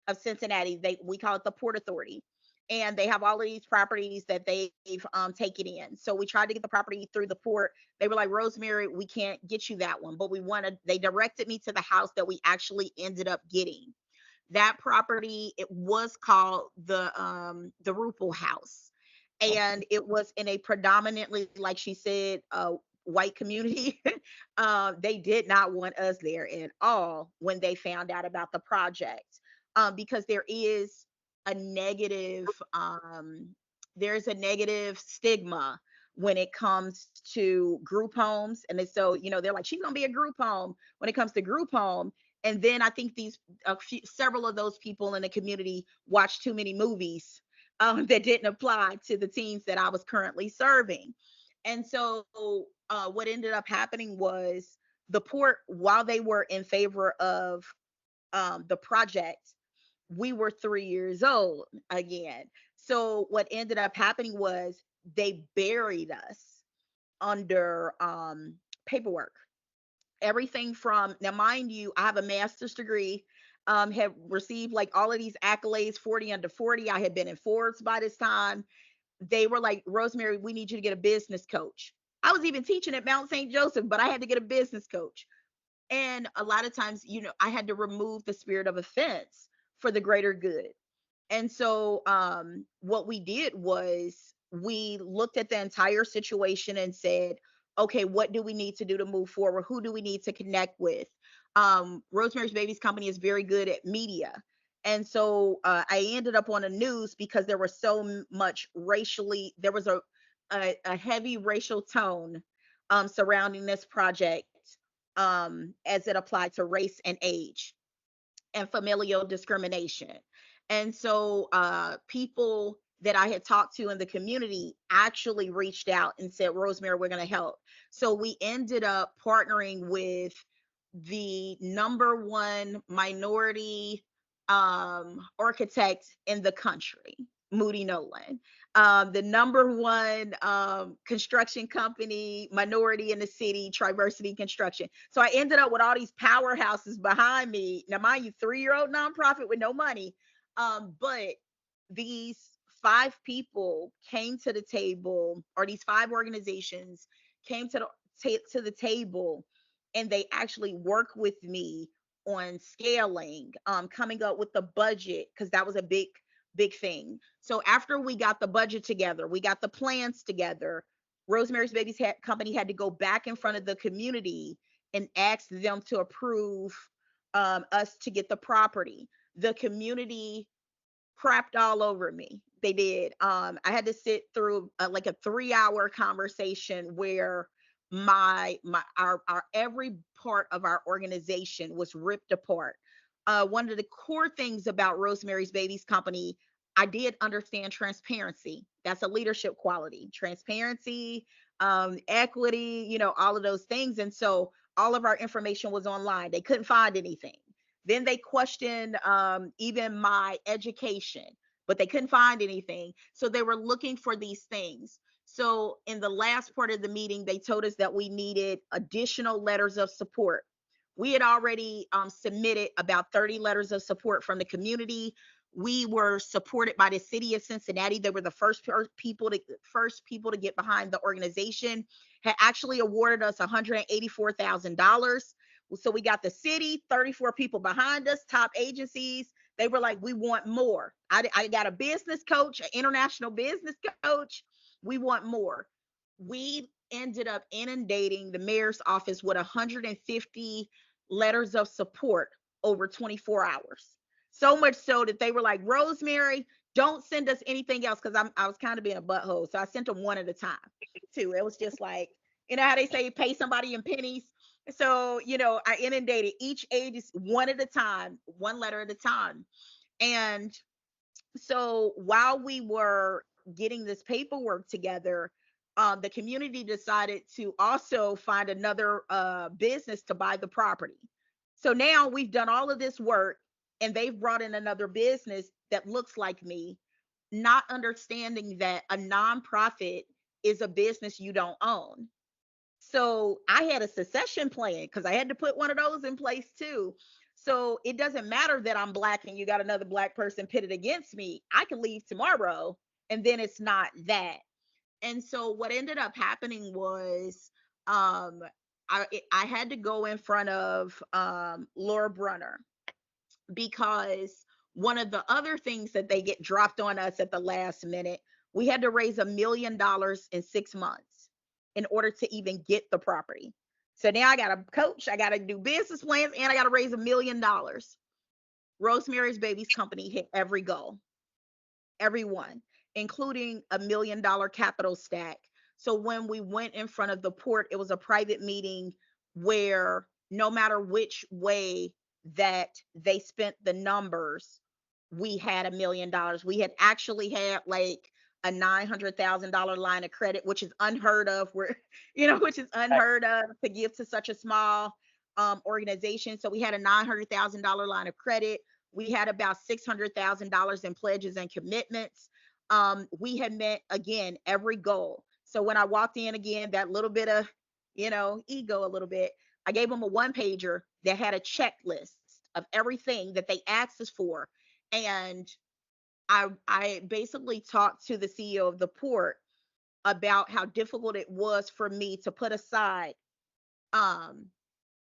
of Cincinnati. We call it the Port Authority. And they have all of these properties that they've taken in. So we tried to get the property through the port. They were like, Rosemary, we can't get you that one. But they directed me to the house that we actually ended up getting. That property, it was called the Rupel House, and it was in a predominantly, like she said, white community. They did not want us there at all when they found out about the project, because a negative there's a negative stigma when it comes to group homes. And so, they're like, she's gonna be a group home when it comes to group home. And then I think several of those people in the community watch too many movies that didn't apply to the teams that I was currently serving. And so what ended up happening was the port, while they were in favor of the project, we were 3 years old again. So what ended up happening was they buried us under paperwork. Everything from, now mind you, I have a master's degree, have received like all of these accolades, 40 under 40. I had been in Forbes by this time. They were like, Rosemary, we need you to get a business coach. I was even teaching at Mount St. Joseph, but I had to get a business coach. And a lot of times, I had to remove the spirit of offense for the greater good. And so what we did was we looked at the entire situation and said, okay, what do we need to do to move forward? Who do we need to connect with? Rosemary's Babies Company is very good at media. And so I ended up on the news because there was so much there was a heavy racial tone surrounding this project as it applied to race and age and familial discrimination. And so people that I had talked to in the community actually reached out and said, Rosemary, we're going to help. So we ended up partnering with the number one minority architect in the country, Moody Nolan, the number one construction company minority in the city, Triversity Construction. So I ended up with all these powerhouses behind me. Now, mind you, 3-year-old nonprofit with no money. But these 5 people came to the table, or these 5 organizations came to the table, and they actually worked with me on scaling, coming up with the budget, because that was a big thing. So after we got the budget together, we got the plans together, Rosemary's Babies Company had to go back in front of the community and ask them to approve us to get the property. The community crapped all over me. They did. I had to sit through like a 3-hour conversation where our every part of our organization was ripped apart. One of the core things about Rosemary's Babies Company, I did understand transparency. That's a leadership quality. Transparency, equity, all of those things. And so all of our information was online. They couldn't find anything. Then they questioned even my education, but they couldn't find anything. So they were looking for these things. So in the last part of the meeting, they told us that we needed additional letters of support. We had already submitted about 30 letters of support from the community. We were supported by the city of Cincinnati. They were the first people to get behind the organization, had actually awarded us $184,000. So we got the city, 34 people behind us, top agencies. They were like, we want more. I got a business coach, an international business coach. We want more. We ended up inundating the mayor's office with 150 letters of support over 24 hours. So much so that they were like, Rosemary, don't send us anything else, because I was kind of being a butthole. So I sent them one at a time too. It was just like, how they say pay somebody in pennies. So, I inundated each agency one at a time, one letter at a time. And so while we were getting this paperwork together, the community decided to also find another business to buy the property. So now we've done all of this work, and they've brought in another business that looks like me, not understanding that a nonprofit is a business you don't own. So I had a succession plan, because I had to put one of those in place too. So it doesn't matter that I'm Black and you got another Black person pitted against me. I can leave tomorrow, and then it's not that. And so what ended up happening was I had to go in front of Laura Brunner, because one of the other things that they get dropped on us at the last minute, we had to raise $1 million in 6 months in order to even get the property. So now I got to coach, I got to do business plans, and I got to raise $1 million. Rosemary's Babies Company hit every goal, every one, including $1 million capital stack. So when we went in front of the port, it was a private meeting where no matter which way that they spent the numbers, we had $1 million. We had actually had like a $900,000 line of credit, which is unheard of. Where which is
Right.
unheard of to give to such a small organization. So we had a $900,000 line of credit. We had about $600,000 in pledges and commitments. We had met again every goal. So when I walked in again, that little bit of ego, a little bit, I gave them a one pager that had a checklist of everything that they asked us for. And I basically talked to the CEO of the port about how difficult it was for me to put aside um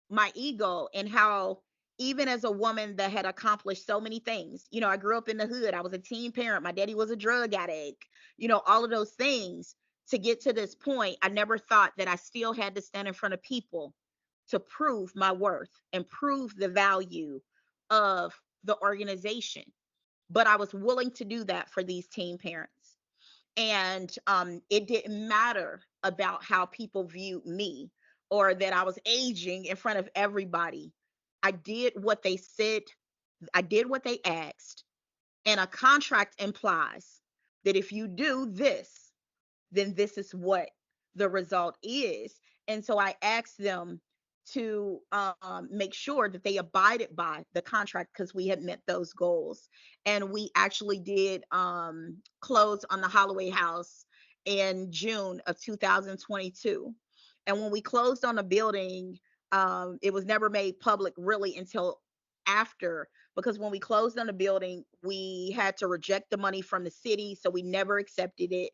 my ego, and how even as a woman that had accomplished so many things, I grew up in the hood, I was a teen parent, my daddy was a drug addict, all of those things. To get to this point, I never thought that I still had to stand in front of people to prove my worth and prove the value of the organization. But I was willing to do that for these teen parents. And it didn't matter about how people viewed me or that I was aging in front of everybody. I did what they said, I did what they asked. And a contract implies that if you do this, then this is what the result is. And so I asked them to make sure that they abided by the contract because we had met those goals. And we actually did close on the Holloway House in June of 2022. And when we closed on the building, it was never made public really until after, because when we closed on the building, we had to reject the money from the city. So we never accepted it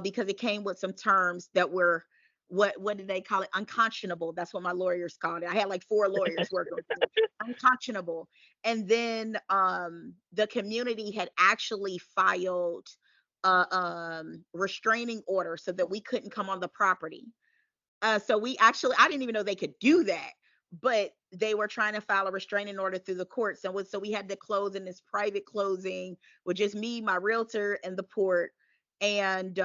because it came with some terms that were, what did they call it? Unconscionable. That's what my lawyers called it. I had like four lawyers working with me. Unconscionable. And then the community had actually filed a restraining order so that we couldn't come on the property. So we actually, I didn't even know they could do that, but they were trying to file a restraining order through the courts. And so we had to close in this private closing with just me, my realtor, and the port. And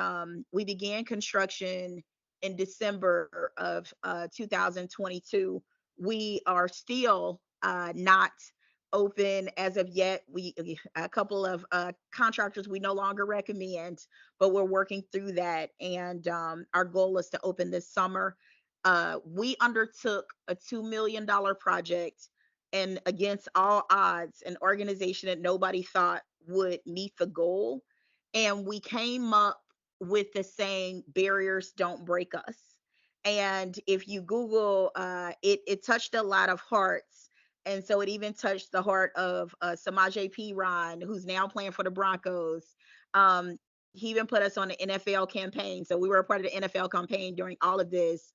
we began construction in December of 2022. We are still not open as of yet. A couple of contractors we no longer recommend, but we're working through that. And our goal is to open this summer. We undertook a $2 million project, and against all odds, an organization that nobody thought would meet the goal. And we came up with the saying, barriers don't break us. And if you Google, it touched a lot of hearts. And so it even touched the heart of Samaje Perine, who's now playing for the Broncos. He even put us on the NFL campaign. So we were a part of the NFL campaign during all of this.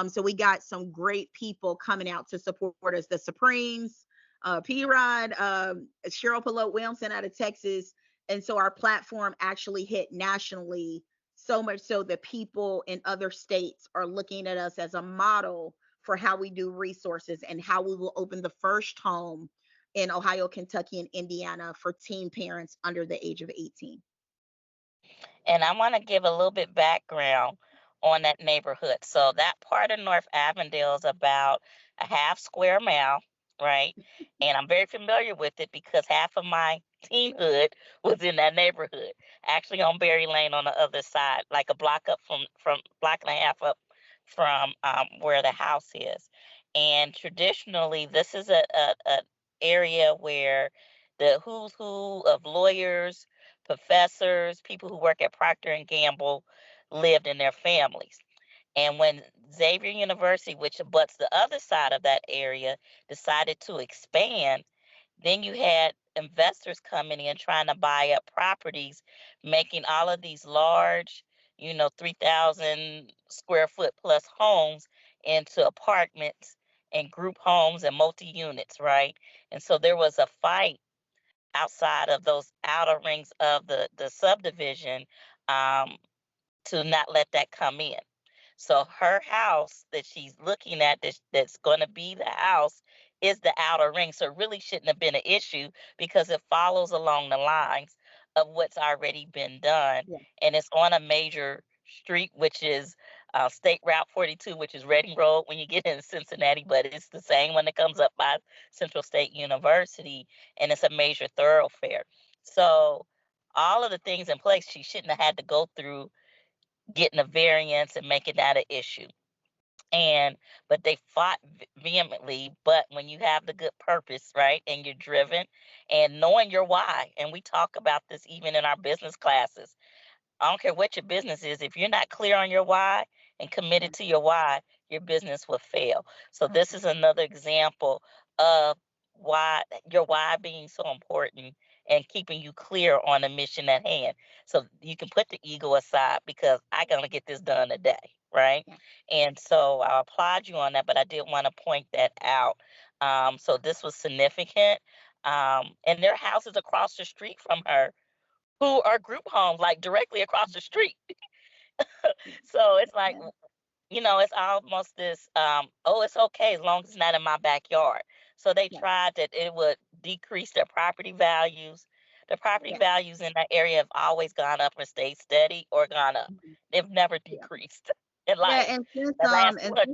So we got some great people coming out to support us. The Supremes, P-Rod, Cheryl Pelote Williamson out of Texas. And so our platform actually hit nationally, so much so that people in other states are looking at us as a model for how we do resources and how we will open the first home in Ohio, Kentucky, and Indiana for teen parents under the age of 18.
And I want to give a little bit background on that neighborhood. So that part of North Avondale is about a half square mile, right? And I'm very familiar with it because half of my teenhood was in that neighborhood, actually on Berry Lane on the other side, like a block up from block and a half up from where the house is. And traditionally, this is a area where the who's who of lawyers, professors, people who work at Procter and Gamble lived in their families. And when Xavier University, which abuts the other side of that area, decided to expand, then you had investors coming in trying to buy up properties, making all of these large, 3,000 square foot plus homes into apartments and group homes and multi units, right? And so there was a fight outside of those outer rings of the subdivision, um, to not let that come in. So her house that she's looking at, that's going to be the house, is the outer ring. So it really shouldn't have been an issue because it follows along the lines of what's already been done.
Yeah.
And it's on a major street, which is State Route 42, which is Reading Road when you get into Cincinnati, but it's the same one that comes up by Central State University, and it's a major thoroughfare. So all of the things in place, she shouldn't have had to go through getting a variance and making that an issue. But they fought vehemently. But when you have the good purpose, right, and you're driven and knowing your why, and we talk about this even in our business classes, I don't care what your business is. If you're not clear on your why and committed to your why, your business will fail. So this is another example of why your why being so important and keeping you clear on the mission at hand. So you can put the ego aside because I gotta get this done today, right?
Yeah.
And so I applaud you on that, but I did want to point that out. So this was significant. And their house is across the street from her who are group homes, like directly across the street. So it's like,
Yeah.
it's almost this, oh, it's okay as long as it's not in my backyard. So they
Yeah.
tried that it would decrease their property values. The property
Yeah.
values in that area have always gone up and stayed steady or gone up.
Mhm.
They've never
Yeah.
decreased in
Yeah,
life
and since
the last
and
200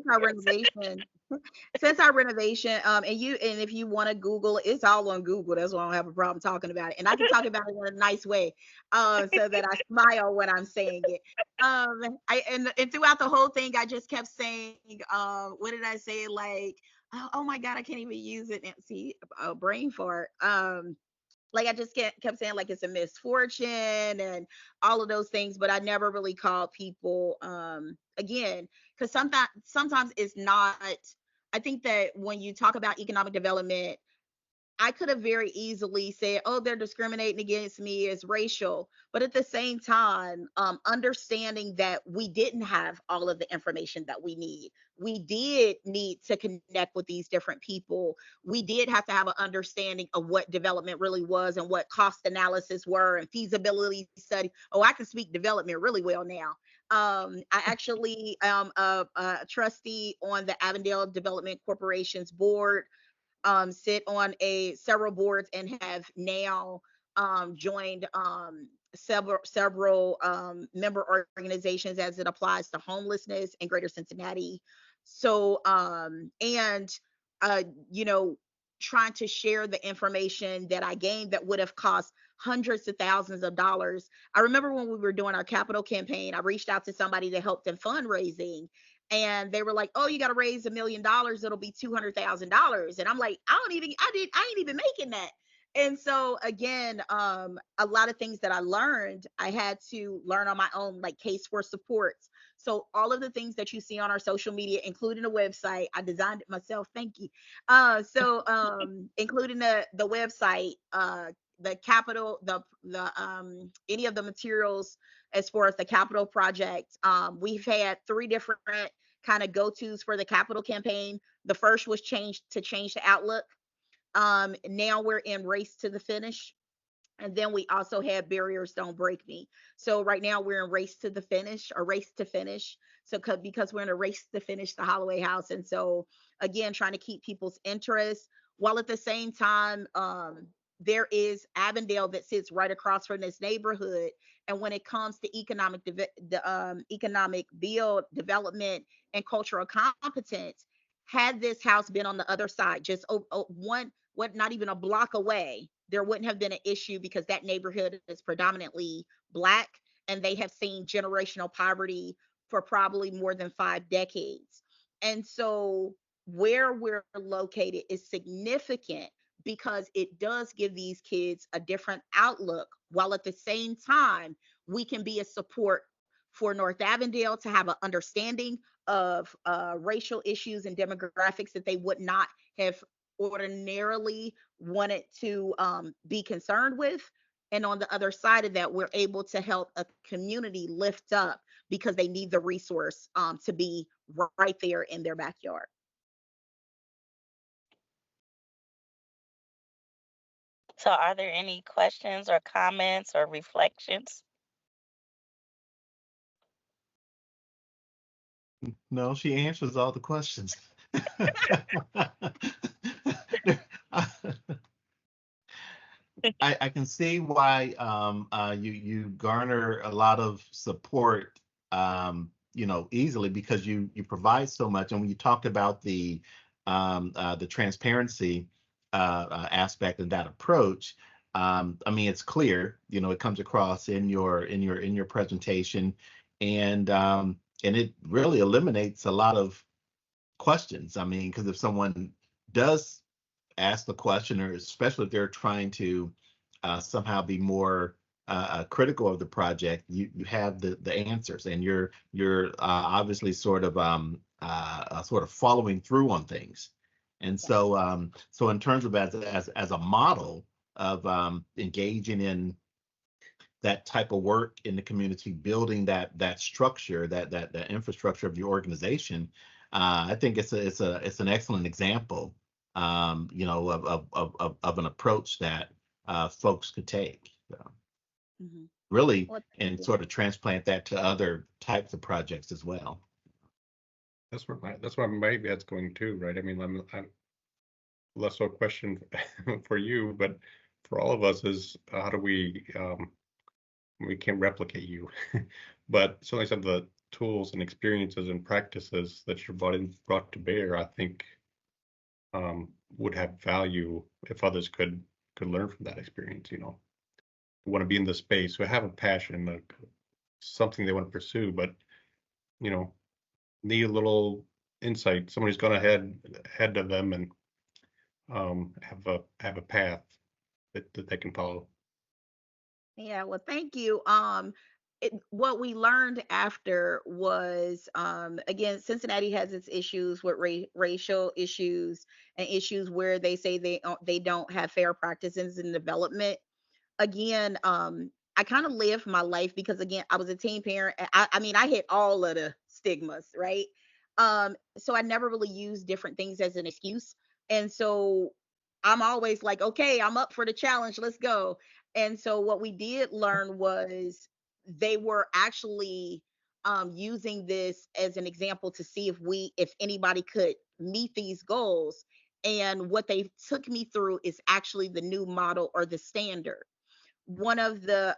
since our
years.
renovation, and if you want to Google, it's all on Google. That's why I don't have a problem talking about it, and I can talk about it in a nice way, so that I smile when I'm saying it. And throughout the whole thing, I just kept saying, what did I say? Like, oh my God, I can't even use it. And see, brain fart. Like I just kept saying like it's a misfortune and all of those things, but I never really called people again, because sometimes it's not. I think that when you talk about economic development, I could have very easily said, "Oh, they're discriminating against me as racial," but at the same time, understanding that we didn't have all of the information that we need, we did need to connect with these different people. We did have to have an understanding of what development really was and what cost analysis were and feasibility study. Oh, I can speak development really well now. I actually am a trustee on the Avondale Development Corporation's board, sit on a several boards, and have now joined several member organizations as it applies to homelessness in Greater Cincinnati. So and uh, you know, trying to share the information that I gained that would have cost hundreds of thousands of dollars. I remember when we were doing our capital campaign, I reached out to somebody that helped in fundraising, and they were like, "Oh, you got to raise $1 million. It'll be $200,000." And I'm like, I ain't even making that. And so again, a lot of things that I learned, I had to learn on my own, like case for supports. So all of the things that you see on our social media, including a website, I designed it myself. Thank you. Including the website, the capital, the any of the materials as far as the capital project. We've had three different kind of go-tos for the capital campaign. The first was change the outlook. Now we're in race to the finish. And then we also had barriers don't break me. So right now we're in race to the finish, or race to finish. So because we're in a race to finish the Holloway House. And so again, trying to keep people's interest while at the same time, there is Avondale that sits right across from this neighborhood. And when it comes to economic build development and cultural competence, had this house been on the other side, just one, what, not even a block away, there wouldn't have been an issue because that neighborhood is predominantly Black, and they have seen generational poverty for probably more than 5 decades. And so where we're located is significant because it does give these kids a different outlook, while at the same time we can be a support for North Avondale to have an understanding of racial issues and demographics that they would not have ordinarily wanted to be concerned with. And on the other side of that, we're able to help a community lift up because they need the resource to be right there in their backyard.
So are there any questions or comments or reflections?
No, she answers all the questions. I can see why you garner a lot of support easily because you provide so much. And when you talked about the transparency aspect of that approach, I mean, it's clear, it comes across in your presentation, and it really eliminates a lot of questions. I mean, because if someone does ask the question, or especially if they're trying to somehow be more critical of the project, you have the answers, and you're obviously sort of following through on things. And so in terms of as a model of engaging in that type of work in the community, building that structure, that infrastructure of your organization, I think it's an excellent example, of an approach that folks could take. So
Mhm.
really,
Well, thank
and
you.
sort of transplant that to other types of projects as well.
That's where my head's going too, right? I mean, I'm less so a question for you, but for all of us is how do we can't replicate you, but certainly some of the tools and experiences and practices that you're brought to bear, I think would have value if others could learn from that experience, who want to be in the space, who have a passion, something they want to pursue, but you know, need a little insight, someone who's gone ahead of them and have a path that they can follow.
Yeah, well, thank you. What we learned after was, again, Cincinnati has its issues with racial issues and issues where they say they don't have fair practices in development. Again, I kind of lived my life because again, I was a teen parent. I mean, I hit all of the stigmas, right? So I never really used different things as an excuse. And so I'm always like, okay, I'm up for the challenge. Let's go. And so what we did learn was they were actually using this as an example to see if anybody could meet these goals. And what they took me through is actually the new model or the standard. One of the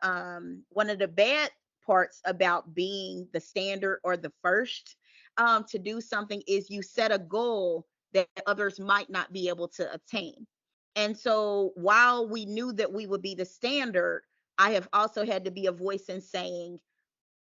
bad parts about being the standard or the first to do something is you set a goal that others might not be able to attain. And so while we knew that we would be the standard, I have also had to be a voice in saying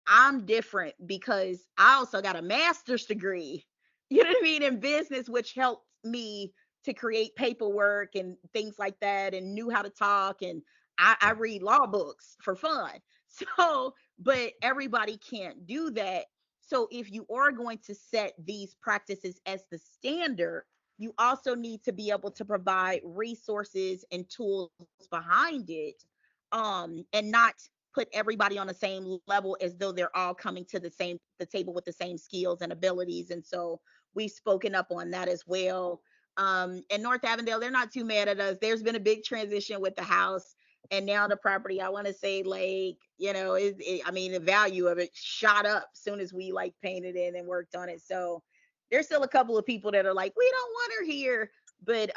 I'm different because I also got a master's degree, you know what I mean, in business, which helped me to create paperwork and things like that and knew how to talk. And I read law books for fun. So, but everybody can't do that. So, if you are going to set these practices as the standard, you also need to be able to provide resources and tools behind it, and not put everybody on the same level as though they're all coming to the table with the same skills and abilities. And so we've spoken up on that as well. And North Avondale, they're not too mad at us. There's been a big transition with the house, and now the property, I want to say, like, I mean, the value of it shot up as soon as we like painted it and worked on it. So there's still a couple of people that are like, we don't want her here. But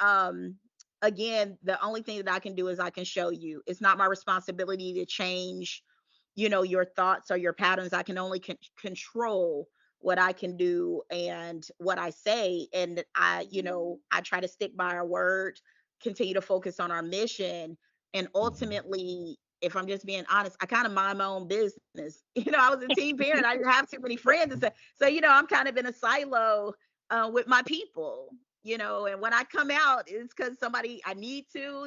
again, the only thing that I can do is I can show you. It's not my responsibility to change, your thoughts or your patterns. I can only control what I can do and what I say. And I try to stick by our word, continue to focus on our mission. And
Mhm.
ultimately, if I'm just being honest, I kind of mind my own business. I was a teen parent. I didn't have too many friends. And so, I'm kind of in a silo with my people. And when I come out, it's because somebody I need to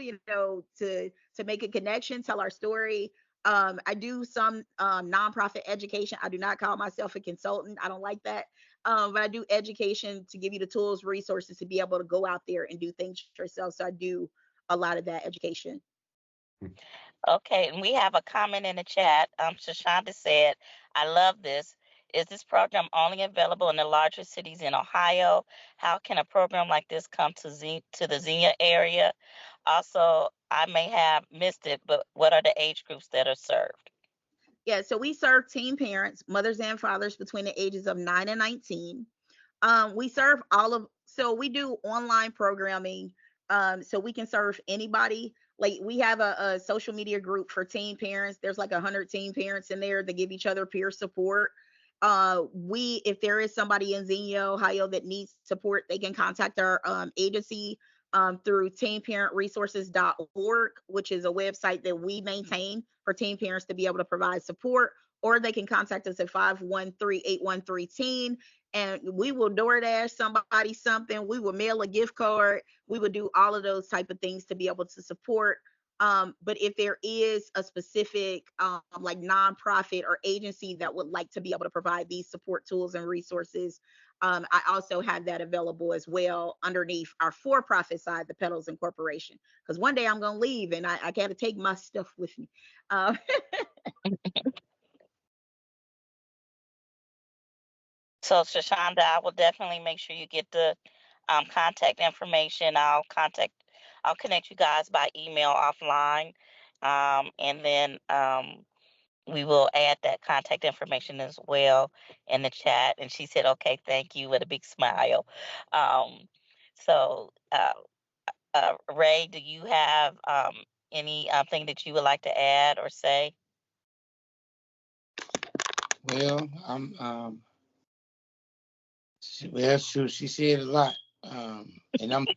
make a connection, tell our story. I do some nonprofit education. I do not call myself a consultant. I don't like that. But I do education to give you the tools, resources to be able to go out there and do things yourself. So I do a lot of that education.
Okay, and we have a comment in the chat. Shashonda said, I love this. Is this program only available in the larger cities in Ohio? How can a program like this come to the Xenia area? Also, I may have missed it, but what are the age groups that are served?
Yeah, so we serve teen parents, mothers and fathers between the ages of 9 and 19. We serve so we do online programming. So we can serve anybody. Like we have a social media group for teen parents. There's like 100 teen parents in there that give each other peer support. if there is somebody in Xenia, Ohio that needs support, they can contact our agency through teenparentresources.org, which is a website that we maintain for teen parents to be able to provide support. Or they can contact us at 513-813-TEEN, and we will DoorDash somebody something. We will mail a gift card. We will do all of those type of things to be able to support. But if there is a specific like nonprofit or agency that would like to be able to provide these support tools and resources, I also have that available as well underneath our for-profit side, the Petals Incorporation. Because one day I'm going to leave and I got to take my stuff with me.
So, Shashonda, I will definitely make sure you get the contact information. I'll connect you guys by email offline, and then we will add that contact information as well in the chat. And she said, "Okay, thank you," with a big smile. Um, so, Ray, do you have any thing that you would like to add or say?
Well, shoot, she said a lot, and I'm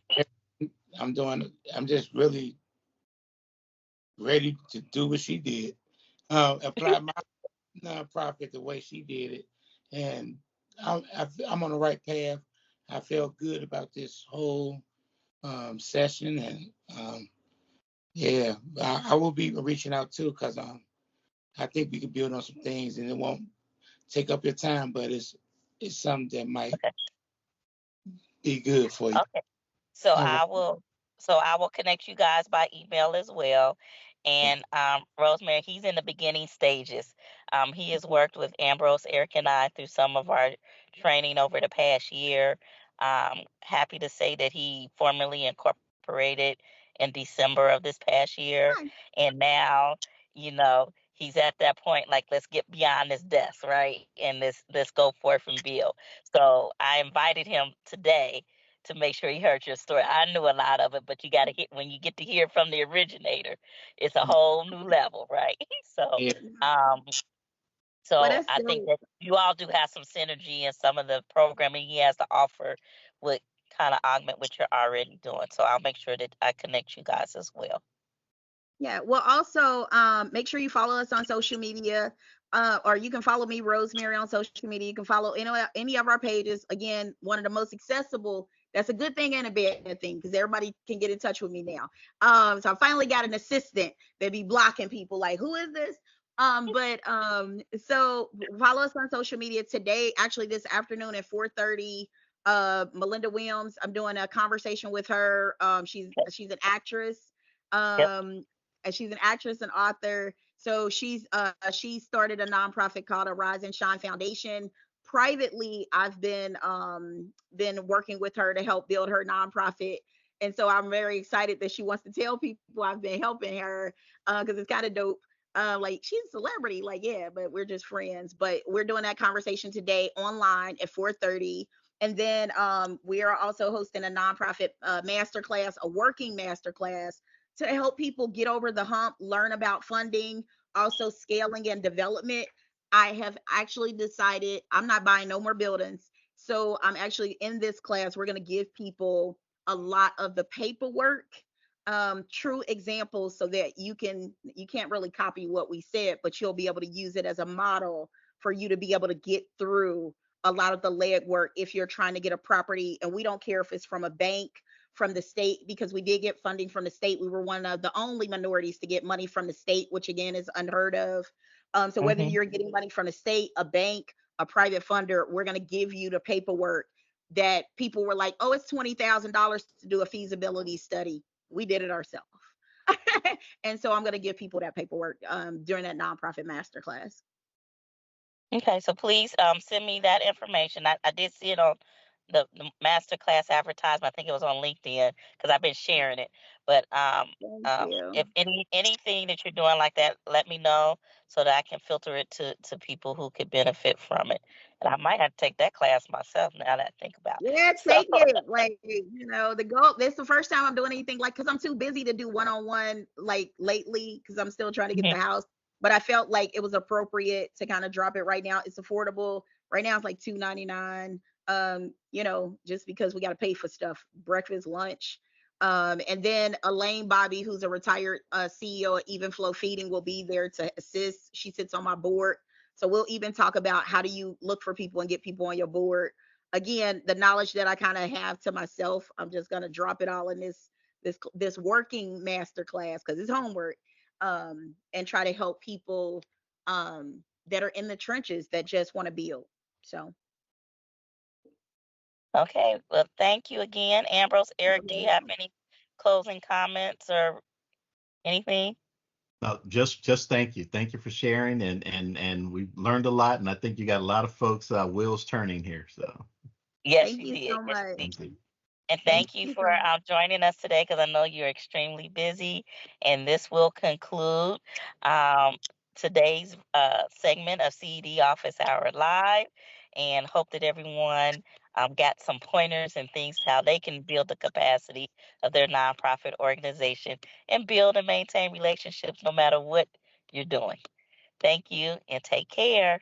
just really ready to do what she did, apply my nonprofit the way she did it, and I'm on the right path. I feel good about this whole session, and yeah, I will be reaching out too, because I think we can build on some things, and it won't take up your time, but it's something that might
Okay.
be good for you.
Okay. So
All right.
I will connect you guys by email as well. And Rosemary, he's in the beginning stages. He has worked with Ambrose, Eric, and I through some of our training over the past year. Happy to say that he formally incorporated in December of this past year.
Nice.
And now, he's at that point, like, let's get beyond this desk, right? And let's go forth and build. So I invited him today to make sure he heard your story. I knew a lot of it, but you got to get when you get to hear from the originator, it's a whole new level, right? So,
Yeah.
um,
Well,
so
that's
I think
dope.
that you all do have some synergy, and some of the programming he has to offer would kind of augment what you're already doing. So I'll make sure that I connect you guys as well.
Yeah. Well, also, make sure you follow us on social media, or you can follow me, Rosemary, on social media. You can follow any of our pages. Again, one of the most accessible. That's a good thing and a bad thing, because everybody can get in touch with me now. So I finally got an assistant that be blocking people like, who is this? So follow us on social media today. Actually, this afternoon at 4:30. Melinda Williams. I'm doing a conversation with her. She's an actress.
Yep.
And she's an actress and author. So she started a nonprofit called a Rise and Shine Foundation. Privately, I've been working with her to help build her nonprofit. And so I'm very excited that she wants to tell people I've been helping her, because it's kind of dope. Like, she's a celebrity, like, yeah, but we're just friends. But we're doing that conversation today online at 4:30. And then we are also hosting a nonprofit masterclass, a working masterclass, to help people get over the hump, learn about funding, also scaling and development. I have actually decided I'm not buying no more buildings. So I'm actually in this class, we're going to give people a lot of the paperwork, true examples, so that you can't really copy what we said, but you'll be able to use it as a model for you to be able to get through a lot of the legwork if you're trying to get a property. And we don't care if it's from a bank, from the state, because we did get funding from the state. We were one of the only minorities to get money from the state, which again is unheard of. So whether
Hmm.
you're getting money from the state, a bank, a private funder, we're going to give you the paperwork that people were like, oh, it's $20,000 to do a feasibility study. We did it ourselves. And so I'm going to give people that paperwork during that nonprofit masterclass.
Okay, so please send me that information. I did see it on the master class advertisement. I think it was on LinkedIn because I've been sharing it. But
Thank you.
if anything that you're doing like that, let me know so that I can filter it to people who could benefit from it. And I might have to take that class myself now that I think about it.
Yeah,
So
take it. Like, the goal. This is the first time I'm doing anything, like, because I'm too busy to do one-on-one, like, lately, because I'm still trying to get
mhm,
the house. but I felt like it was appropriate to kind of drop it right now. It's affordable. Right now it's like $2.99. Just because we got to pay for stuff, breakfast, lunch. And then Elaine Bobby, who's a retired CEO of Even Flow Feeding, will be there to assist. She sits on my board. So we'll even talk about how do you look for people and get people on your board. Again, the knowledge that I kind of have to myself, I'm just gonna drop it all in this working master class because it's homework, and try to help people that are in the trenches that just want to build. So,
Okay. Well, thank you again, Ambrose. Eric, do you have any closing comments or anything?
Just thank you for sharing, and we learned a lot, and I think you got a lot of folks wheels turning here. So
Yes,
thank
you
you
did.
so
Yes,
much.
you did.
thank you.
And
Thank
thank you
you
for
so much.
joining us today because I know you're extremely busy. And this will conclude um, today's segment of CED Office Hour Live. And hope that everyone got some pointers and things how they can build the capacity of their nonprofit organization and build and maintain relationships no matter what you're doing. Thank you and take care.